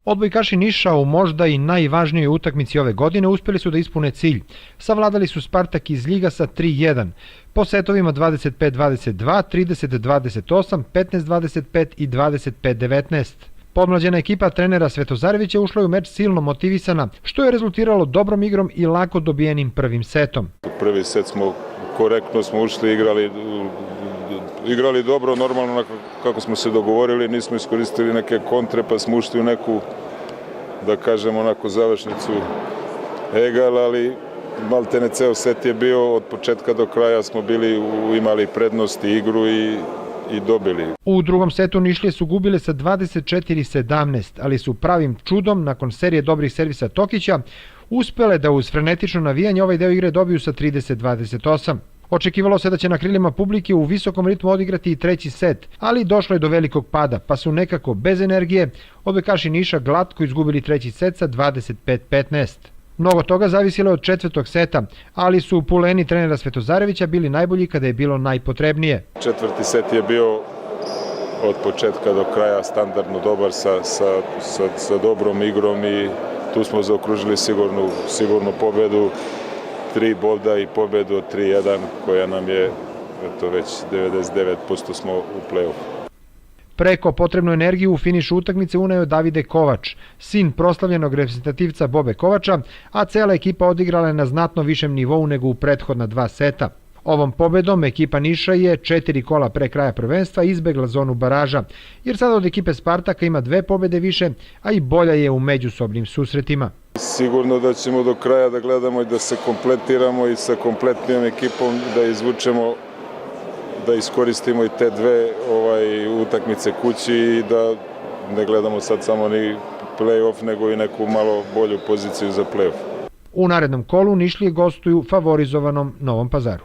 Odbojkaši Niša u možda i najvažnijoj utakmici ove godine uspeli su da ispune cilj. Savladali su Spartak iz Ljiga sa 3:1. Po setovima 25-22, 30-28, 15-25 i 25-19. Podmlađena ekipa trenera Svetozarevića ušla je u meč silno motivisana, što je rezultiralo dobrom igrom i lako dobijenim prvim setom. Prvi set smo korektno ušli, igrali dobro, normalno kako smo se dogovorili, nismo iskoristili neke kontre pa smo ušli u neku, da kažem, onako završnicu egal, ali maltene ceo set je bio, od početka do kraja smo imali prednost i igru i dobili. U drugom setu Nišlije su gubile sa 24-17, ali su pravim čudom, nakon serije dobrih servisa Tokića, uspele da uz frenetično navijanje ovaj deo igre dobiju sa 30-28. Očekivalo se da će na krilima publike u visokom ritmu odigrati i treći set, ali došlo je do velikog pada, pa su nekako bez energije odbojkaši Niša glatko izgubili treći set sa 25-15. Mnogo toga zavisilo je od četvrtog seta, ali su puleni trenera Svetozarevića bili najbolji kada je bilo najpotrebnije. Četvrti set je bio od početka do kraja standardno dobar sa dobrom igrom i tu smo zaokružili sigurnu pobedu, 3 boda i pobedu od 3:1 koja nam je, već 99% smo u play-offu. Preko potrebnu energiju u finišu utakmice uneo Davide Kovač, sin proslavljenog reprezentativca Bobe Kovača, a cela ekipa odigrala je na znatno višem nivou nego u prethodna 2 seta. Ovom pobedom ekipa Niša je 4 kola pre kraja prvenstva izbegla zonu baraža, jer sada od ekipe Spartaka ima 2 pobede više, a i bolja je u međusobnim susretima. Sigurno da ćemo do kraja da gledamo i da se kompletiramo i sa kompletnijom ekipom da izvučemo, da iskoristimo i te 2 utakmice kući i da ne gledamo sad samo ni play-off nego i neku malo bolju poziciju za play-off. U narednom kolu Nišlije gostuju favorizovanom Novom Pazaru.